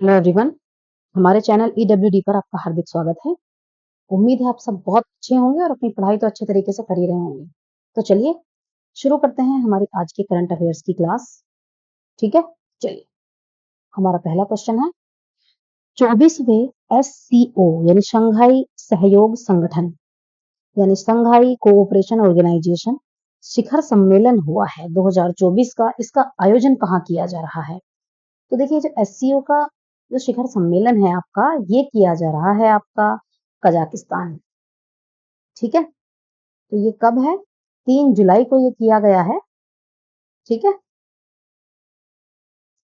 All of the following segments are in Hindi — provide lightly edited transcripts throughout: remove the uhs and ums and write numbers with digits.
हेलो एवरीवन, हमारे चैनल ईडब्ल्यूडी पर आपका हार्दिक स्वागत है। उम्मीद है आप सब बहुत अच्छे होंगे और अपनी पढ़ाई तो अच्छे तरीके से कर ही रहे होंगे। तो चलिए शुरू करते हैं हमारी आज की करंट अफेयर्स की क्लास। ठीक है, चलिए हमारा पहला क्वेश्चन है 24वें एससीओ यानी शंघाई सहयोग संगठन यानी शंघाई कोऑपरेशन ऑर्गेनाइजेशन शिखर सम्मेलन हुआ है 2024 का। इसका आयोजन कहाँ किया जा रहा है? तो देखिए जो एससीओ का जो शिखर सम्मेलन है आपका, ये किया जा रहा है आपका कजाकिस्तान में। ठीक है, तो ये कब है? 3 जुलाई को ये किया गया है। ठीक है,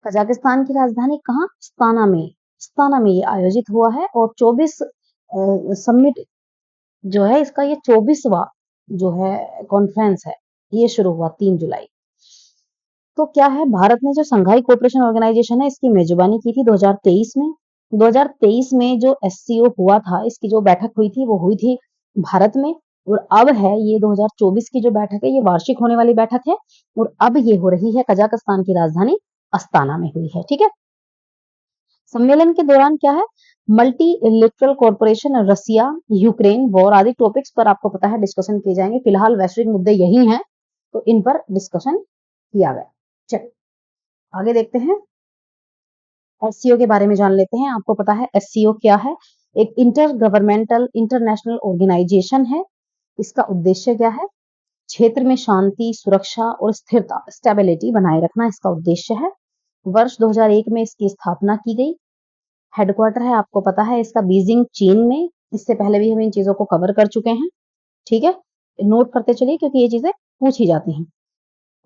कजाकिस्तान की राजधानी कहाँ? अस्ताना में ये आयोजित हुआ है और 24 समिट जो है इसका, ये 24वां जो है कॉन्फ्रेंस है, ये शुरू हुआ 3 जुलाई। तो क्या है, भारत ने जो संघाई कोऑपरेशन ऑर्गेनाइजेशन है इसकी मेजबानी की थी 2023 में। 2023 में जो एससीओ हुआ था, इसकी जो बैठक हुई थी वो हुई थी भारत में। और अब है ये 2024 की जो बैठक है, ये वार्षिक होने वाली बैठक है और अब ये हो रही है कजाकिस्तान की राजधानी अस्ताना में हुई है। ठीक है, सम्मेलन के दौरान क्या है, मल्टीलेटरल कॉर्पोरेशन, रसिया, यूक्रेन वॉर आदि टॉपिक्स पर आपको पता है डिस्कशन किए जाएंगे। फिलहाल वैश्विक मुद्दे यही हैं, तो इन पर डिस्कशन किया गया। चलिए आगे देखते हैं, एससीओ के बारे में जान लेते हैं। आपको पता है एससीओ क्या है? एक इंटर गवर्नमेंटल इंटरनेशनल ऑर्गेनाइजेशन है। इसका उद्देश्य क्या है? क्षेत्र में शांति, सुरक्षा और स्थिरता, स्टेबिलिटी बनाए रखना इसका उद्देश्य है। वर्ष 2001 में इसकी स्थापना की गई। हेडक्वार्टर है आपको पता है इसका बीजिंग, चीन में। इससे पहले भी हम इन चीजों को कवर कर चुके हैं। ठीक है, नोट करते चलिए क्योंकि ये चीजें पूछी जाती हैं।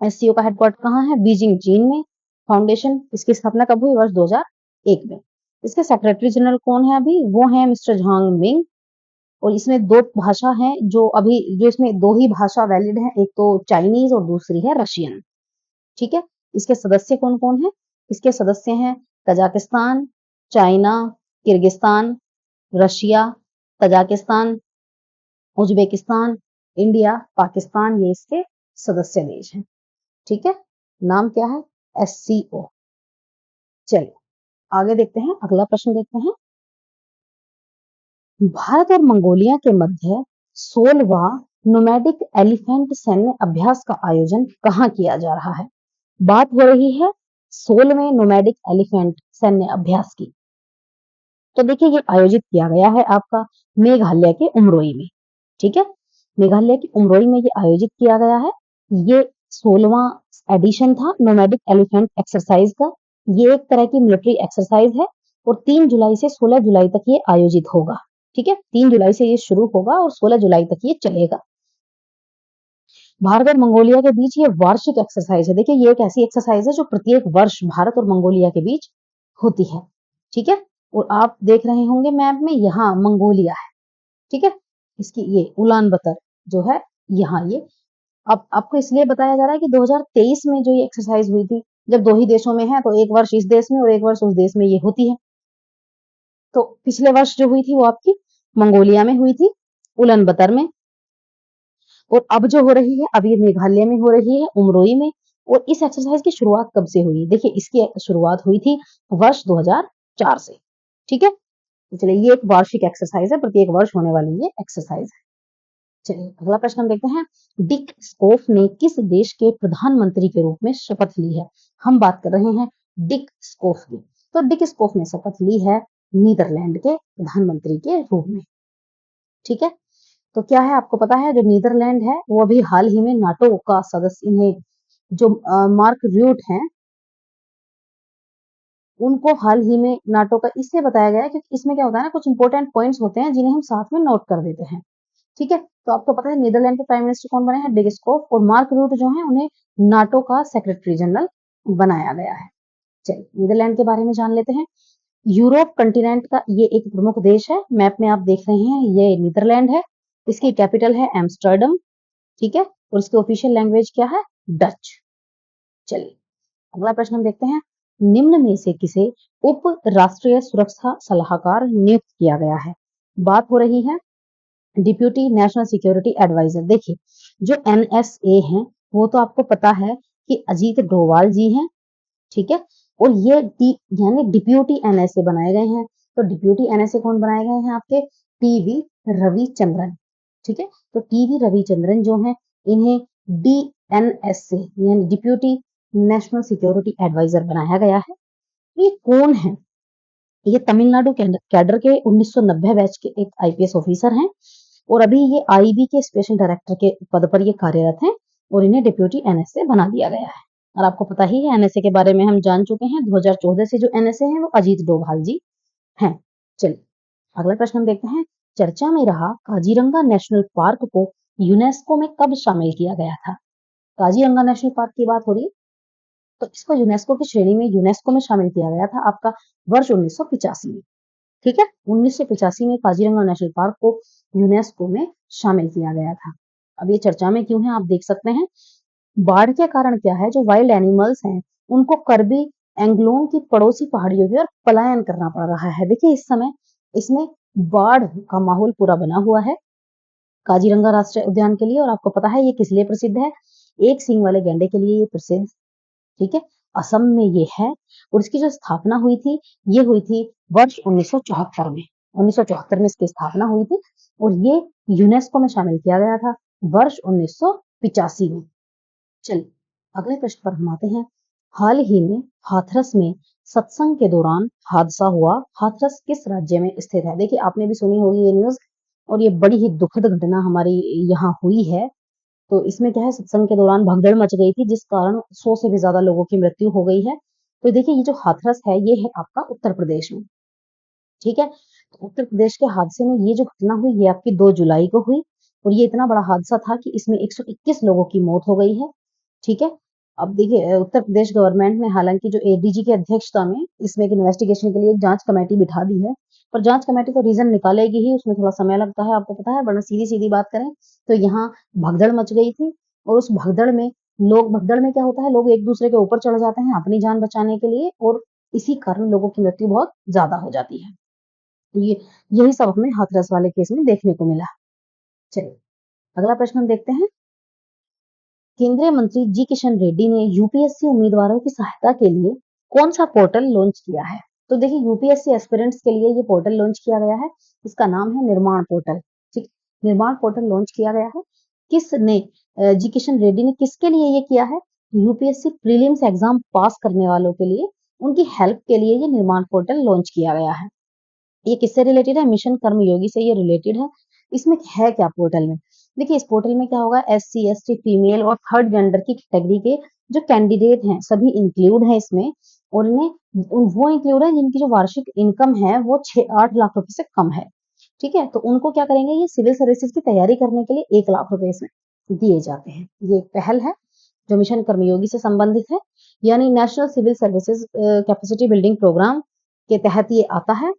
एससीओ का हेडक्वार्टर कहाँ है? बीजिंग, चीन में। फाउंडेशन, इसकी स्थापना कब हुई? वर्ष 2001 में। इसके सेक्रेटरी जनरल कौन है अभी? वो है मिस्टर झांग मिंग। और इसमें दो भाषा हैं जो इसमें दो ही भाषा वैलिड है, एक तो चाइनीज और दूसरी है रशियन। ठीक है, इसके सदस्य कौन कौन है? इसके सदस्य हैं Kazakhstan, China, Kyrgyzstan, Russia, Tajikistan, Uzbekistan, India, Pakistan, ये इसके सदस्य देश हैं। ठीक है, नाम क्या है? एससीओ। चलिए आगे देखते हैं, अगला प्रश्न देखते हैं। भारत और मंगोलिया के मध्य 16वां नोमैडिक एलिफेंट सैन्य अभ्यास का आयोजन कहाँ किया जा रहा है? बात हो रही है 16वें नोमैडिक एलिफेंट सैन्य अभ्यास की। तो देखिए ये आयोजित किया गया है आपका मेघालय के उमरोई में। ठीक है, मेघालय के उमरोई में ये आयोजित किया गया है। ये 16वां एडिशन था नोमैडिक एलिफेंट एक्सरसाइज का। ये एक तरह की मिलिट्री एक्सरसाइज है और 3 जुलाई से 16 जुलाई तक ये आयोजित होगा। ठीक है, 3 जुलाई से ये शुरू होगा और 16 जुलाई तक ये चलेगा। भारत और मंगोलिया के बीच ये वार्षिक एक्सरसाइज है। देखिए ये एक ऐसी एक्सरसाइज है जो प्रत्येक वर्ष भारत और मंगोलिया के बीच होती है। ठीक है, और आप देख रहे होंगे मैप में, यहाँ मंगोलिया है। ठीक है, इसकी ये उलान बतर जो है यहाँ, ये अब आपको इसलिए बताया जा रहा है कि 2023 में जो ये एक्सरसाइज हुई थी, जब दो ही देशों में है तो एक वर्ष इस देश में और एक वर्ष उस देश में ये होती है। तो पिछले वर्ष जो हुई थी वो आपकी मंगोलिया में हुई थी, उलन बतर में। और अब जो हो रही है, अब ये मेघालय में हो रही है, उमरोई में। और इस एक्सरसाइज की शुरुआत कब से हुई? देखिए इसकी शुरुआत हुई थी वर्ष 2004 से। ठीक है, तो चलिए ये एक वार्षिक एक्सरसाइज है, प्रत्येक वर्ष होने वाली ये एक्सरसाइज है। चलिए अगला प्रश्न हम देखते हैं, डिक स्कोफ ने किस देश के प्रधानमंत्री के रूप में शपथ ली है? हम बात कर रहे हैं डिक स्कोफ की। तो डिक स्कोफ ने शपथ ली है नीदरलैंड के प्रधानमंत्री के रूप में। ठीक है, तो क्या है आपको पता है, जो नीदरलैंड है वो अभी हाल ही में नाटो का सदस्य, इन्हें जो मार्क रूट हैं, उनको हाल ही में नाटो का इसलिए बताया गया है क्योंकि इसमें क्या होता है ना, कुछ इंपॉर्टेंट पॉइंट्स होते हैं जिन्हें हम साथ में नोट कर देते हैं। ठीक है, तो आपको पता है नीदरलैंड के प्राइम मिनिस्टर कौन बने हैं? डिक स्कोफ। और मार्क रूट जो है उन्हें नाटो का सेक्रेटरी जनरल बनाया गया है। चलिए नीदरलैंड के बारे में जान लेते हैं। यूरोप कंटिनेंट का ये एक प्रमुख देश है, मैप में आप देख रहे हैं ये नीदरलैंड है। इसकी कैपिटल है एम्स्टर्डम। ठीक है, और इसकी ऑफिशियल लैंग्वेज क्या है? डच। चलिए अगला प्रश्न हम देखते हैं, निम्न में से किसे उप राष्ट्रीय सुरक्षा सलाहकार नियुक्त किया गया है? बात हो रही है डिप्यूटी नेशनल सिक्योरिटी एडवाइजर। देखिए जो एनएसए हैं वो तो आपको पता है कि अजीत डोवाल जी हैं। ठीक है, और ये यानी डिप्यूटी एनएसए बनाए गए हैं। तो डिप्यूटी एनएसए कौन बनाए गए हैं आपके? टीवी रविचंद्रन। ठीक है, तो टीवी रविचंद्रन जो है इन्हें डीएनएसए यानी डिप्यूटी नेशनल सिक्योरिटी एडवाइजर बनाया गया है। ये कौन है? ये तमिलनाडु कैडर के 1990 बैच के एक आईपीएस ऑफिसर हैं और अभी ये आईबी के स्पेशल डायरेक्टर के पद पर ये कार्यरत हैं और इन्हें डिप्यूटी एनएसए बना दिया गया है। और आपको पता ही है एनएसए के बारे में हम जान चुके हैं। 2014 से जो एनएसए हैं वो अजीत डोभाल जी हैं। चलिए अगला प्रश्न हम देखते हैं। चर्चा में रहा काजीरंगा नेशनल पार्क को यूनेस्को में कब शामिल किया गया था? काजीरंगा नेशनल पार्क की बात हो रही है, तो इसको यूनेस्को की श्रेणी में यूनेस्को में शामिल किया गया था आपका वर्ष 1985 में। ठीक है, 1985 में काजीरंगा नेशनल पार्क को यूनेस्को में शामिल किया गया था। अब ये चर्चा में क्यों है आप देख सकते हैं। बाढ़ के कारण क्या है, जो वाइल्ड एनिमल्स हैं उनको कर्बी एंग्लोंग की पड़ोसी पहाड़ियों की ओर पलायन करना पड़ रहा है। देखिए इस समय इसमें बाढ़ का माहौल पूरा बना हुआ है काजीरंगा राष्ट्रीय उद्यान के लिए। और आपको पता है ये किस लिए प्रसिद्ध है? एक सींग वाले गैंडे के लिए ये प्रसिद्ध। ठीक है, असम में ये है और इसकी जो स्थापना हुई थी ये हुई थी वर्ष 1974 में। 1974 में इसकी स्थापना हुई थी और ये यूनेस्को में शामिल किया गया था वर्ष 1985 में। चलिए अगले प्रश्न पर हम आते हैं। हाल ही में हाथरस में सत्संग के दौरान हादसा हुआ। हाथरस किस राज्य में स्थित है? देखिए आपने भी सुनी होगी ये न्यूज और ये बड़ी ही दुखद घटना हमारी यहाँ हुई है। तो इसमें क्या है, सत्संग के दौरान भगदड़ मच गई थी जिस कारण 100 से भी ज्यादा लोगों की मृत्यु हो गई है। तो देखिए ये जो हाथरस है ये है आपका उत्तर प्रदेश में। ठीक है, तो उत्तर प्रदेश के हादसे में ये जो घटना हुई ये आपकी 2 जुलाई को हुई और ये इतना बड़ा हादसा था कि इसमें 121 लोगों की मौत हो गई है। ठीक है, अब देखिए उत्तर प्रदेश गवर्नमेंट ने हालांकि जो एडीजी की अध्यक्षता में इसमें एक इन्वेस्टिगेशन के लिए एक जांच कमेटी बिठा दी है, पर जांच कमेटी तो रीजन निकालेगी ही, उसमें थोड़ा समय लगता है आपको पता है। वरना सीधी सीधी बात करें तो यहाँ भगदड़ मच गई थी और उस भगदड़ में क्या होता है, लोग एक दूसरे के ऊपर चढ़ जाते हैं अपनी जान बचाने के लिए और इसी कारण लोगों की मृत्यु बहुत ज्यादा हो जाती है। तो ये यही सब हमें हाथरस वाले केस में देखने को मिला। चलिए अगला प्रश्न हम देखते हैं। केंद्रीय मंत्री जी किशन रेड्डी ने यूपीएससी उम्मीदवारों की सहायता के लिए कौन सा पोर्टल लॉन्च किया है? तो देखिए यूपीएससी एस्पिरेंट्स के लिए ये पोर्टल लॉन्च किया गया है। इसका नाम है निर्माण पोर्टल। ठीक, निर्माण पोर्टल लॉन्च किया गया है। किसने? जी किशन रेड्डी ने किसके लिए ये किया है? यूपीएससी प्रीलिम्स एग्जाम पास करने वालों के लिए उनकी हेल्प के लिए ये निर्माण पोर्टल लॉन्च किया गया है। ये किससे रिलेटेड है? मिशन कर्मयोगी से ये रिलेटेड है। इसमें है क्या पोर्टल में? देखिए इस पोर्टल में क्या होगा, एससी एसटी फीमेल और थर्ड जेंडर की कैटेगरी के जो कैंडिडेट हैं सभी इंक्लूड हैं इसमें। और इन्हें वो इंक्लूड है जिनकी जो वार्षिक इनकम है वो 6-8 लाख रुपए से कम है। ठीक है, तो उनको क्या करेंगे, ये सिविल सर्विसेज की तैयारी करने के लिए 1 लाख रुपए इसमें दिए जाते हैं। ये एक पहल है जो मिशन कर्मयोगी से संबंधित है, यानी national civil services capacity building programme के तहत ये आता है।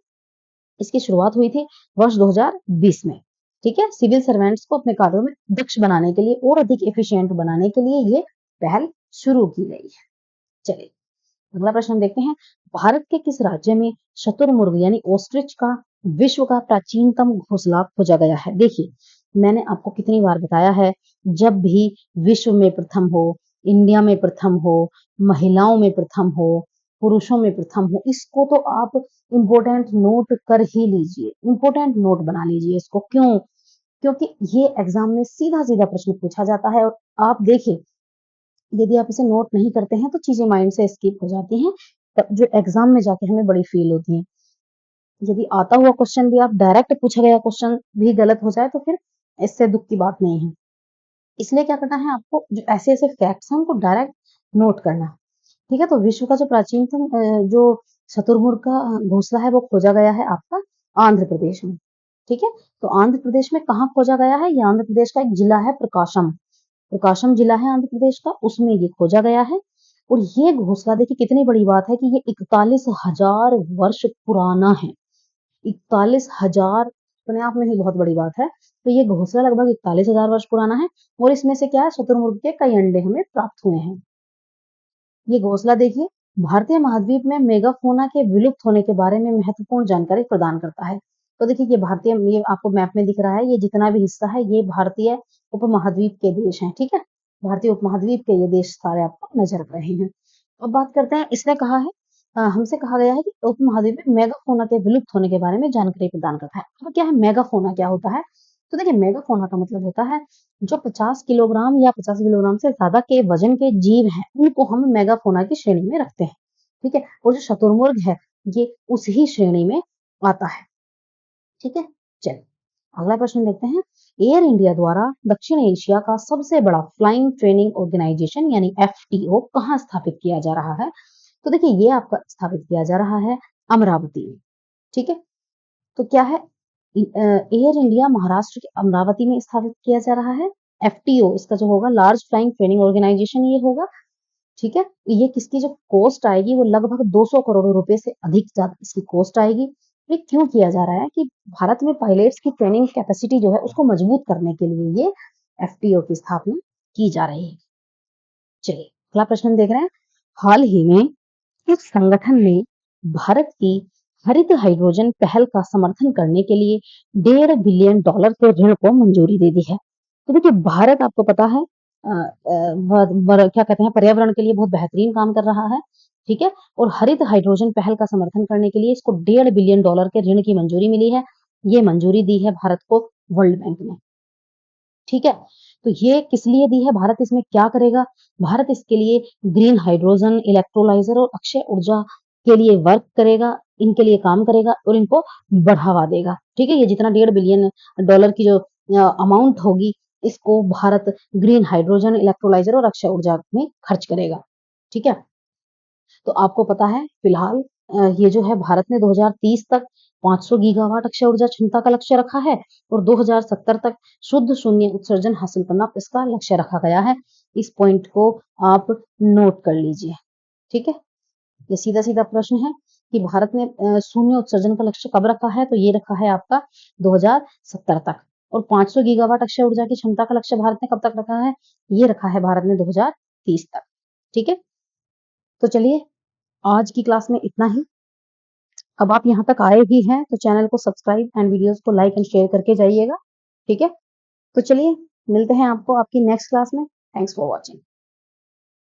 इसकी शुरुआत हुई थी वर्ष 2020 में। ठीक है, सिविल सर्वेंट्स को अपने कार्यों में दक्ष बनाने के लिए और अधिक एफिशिएंट बनाने के लिए ये पहल शुरू की गई है। चलिए अगला प्रश्न हम देखते हैं। भारत के किस राज्य में शुतुरमुर्ग यानी ऑस्ट्रिच का विश्व का प्राचीनतम घोंसला खोजा गया है? देखिए मैंने आपको कितनी बार बताया है, जब भी विश्व में प्रथम हो, इंडिया में प्रथम हो, महिलाओं में प्रथम हो, पुरुषों में प्रथम हो, इसको तो आप इम्पोर्टेंट नोट कर ही लीजिए, इम्पोर्टेंट नोट बना लीजिए इसको। क्यों? क्योंकि ये एग्जाम में सीधा सीधा प्रश्न पूछा जाता है और आप देखिए यदि आप इसे नोट नहीं करते हैं तो चीजें माइंड से स्किप हो जाती हैं, जो एग्जाम में जाके हमें बड़ी फील होती है। यदि आता हुआ क्वेश्चन भी आप डायरेक्ट पूछा गया क्वेश्चन भी गलत हो जाए तो फिर इससे दुख की बात नहीं है। इसलिए क्या करना है आपको, जो ऐसे ऐसे फैक्ट्स हैं उनको डायरेक्ट नोट करना। ठीक है, तो विश्व का जो प्राचीनतम जो शुतुरमुर्ग का घोंसला है वो खोजा गया है आपका आंध्र प्रदेश में। ठीक है, तो आंध्र प्रदेश में कहाँ खोजा गया है? ये आंध्र प्रदेश का एक जिला है प्रकाशम। प्रकाशम जिला है आंध्र प्रदेश का, उसमें ये खोजा गया है। और ये घोंसला देखिए कितनी बड़ी बात है कि ये 41,000 वर्ष पुराना है। 41,000 अपने आप में ही बहुत बड़ी बात है। तो ये घोंसला लगभग 41,000 वर्ष पुराना है और इसमें से क्या है, शुतुरमुर्ग के कई अंडे हमें प्राप्त हुए हैं। ये घोंसला देखिए भारतीय महाद्वीप में मेगाफोना के विलुप्त होने के बारे में महत्वपूर्ण जानकारी प्रदान करता है। तो देखिए ये आपको मैप में दिख रहा है, ये जितना भी हिस्सा है ये भारतीय उपमहाद्वीप के देश हैं। ठीक है, भारतीय उपमहाद्वीप के ये देश सारे आपको नजर आ रहे हैं। अब बात करते हैं, इसने कहा है हमसे कहा गया है कि उपमहाद्वीप में मेगाफोना के विलुप्त होने के बारे में जानकारी प्रदान करता है। तो क्या है मेगाफोना, क्या होता है? तो देखिए मेगाफोना का मतलब होता है जो 50 किलोग्राम या 85 किलोग्राम से ज़्यादा के वजन के जीव हैं, उनको हम मेगाफोना की श्रेणी में रखते हैं, ठीक है? और जो शुतुरमुर्ग है, ये उस ही श्रेणी में आता है, ठीक है? चलिए, अगला प्रश्न देखते हैं। एयर इंडिया द्वारा दक्षिण एशिया का सबसे बड़ा फ्लाइंग ट्रेनिंग ऑर्गेनाइजेशन यानी एफटीओ कहाँ स्थापित किया जा रहा है? तो देखिए ये आपका स्थापित किया जा रहा है अमरावती में, ठीक है? तो क्या है एयर इंडिया महाराष्ट्र के अमरावती में स्थापित किया जा रहा है। एफटीओ इसका जो होगा लार्ज फ्लाइंग ट्रेनिंग ऑर्गेनाइजेशन ये होगा, ठीक है? ये किसकी जो कॉस्ट आएगी वो लगभग 200 करोड़ रुपए से अधिक ज्यादा इसकी कॉस्ट आएगी। ये क्यों किया जा रहा है कि भारत में पायलट्स की ट्रेनिंग कैपेसिटी जो है उसको मजबूत करने के लिए ये एफटीओ की स्थापना की जा रही है। चलिए अगला प्रश्न देख रहे हैं। हाल ही में इस संगठन ने भारत की हरित हाइड्रोजन पहल का समर्थन करने के लिए $1.5 बिलियन के ऋण को मंजूरी दे दी है। तो देखिए भारत आपको पता है क्या कहते हैं पर्यावरण के लिए बहुत बेहतरीन काम कर रहा है, ठीक है? और हरित हाइड्रोजन पहल का समर्थन करने के लिए इसको $1.5 बिलियन के ऋण की मंजूरी मिली है। ये मंजूरी दी है भारत को वर्ल्ड बैंक ने, ठीक है? तो ये किस लिए दी है? भारत इसमें क्या करेगा? भारत इसके लिए ग्रीन हाइड्रोजन, इलेक्ट्रोलाइज़र और अक्षय ऊर्जा के लिए वर्क करेगा, इनके लिए काम करेगा और इनको बढ़ावा देगा, ठीक है? ये जितना $1.5 बिलियन की जो अमाउंट होगी, इसको भारत ग्रीन हाइड्रोजन, इलेक्ट्रोलाइज़र और अक्षय ऊर्जा में खर्च करेगा, ठीक है? तो आपको पता है फिलहाल ये जो है भारत ने 2030 तक 500 गीगावाट अक्षय ऊर्जा क्षमता का लक्ष्य रखा है और 2070 तक शुद्ध शून्य उत्सर्जन हासिल करना इसका लक्ष्य रखा गया है। इस पॉइंट को आप नोट कर लीजिए, ठीक है? ये सीधा-सीधा प्रश्न है कि भारत ने शून्य उत्सर्जन का लक्ष्य कब रखा है? तो ये रखा है आपका 2070 तक और 500 गीगावाट अक्षय ऊर्जा की क्षमता का लक्ष्य भारत ने कब तक रखा है? ये रखा है भारत ने 2030 तक, ठीक है? तो चलिए आज की क्लास में इतना ही। अब आप यहाँ तक आए भी हैं तो चैनल को सब्सक्राइब एंड वीडियोस को लाइक एंड शेयर करके जाइएगा, ठीक है? तो चलिए मिलते हैं आपको आपकी नेक्स्ट क्लास में। Thanks for watching.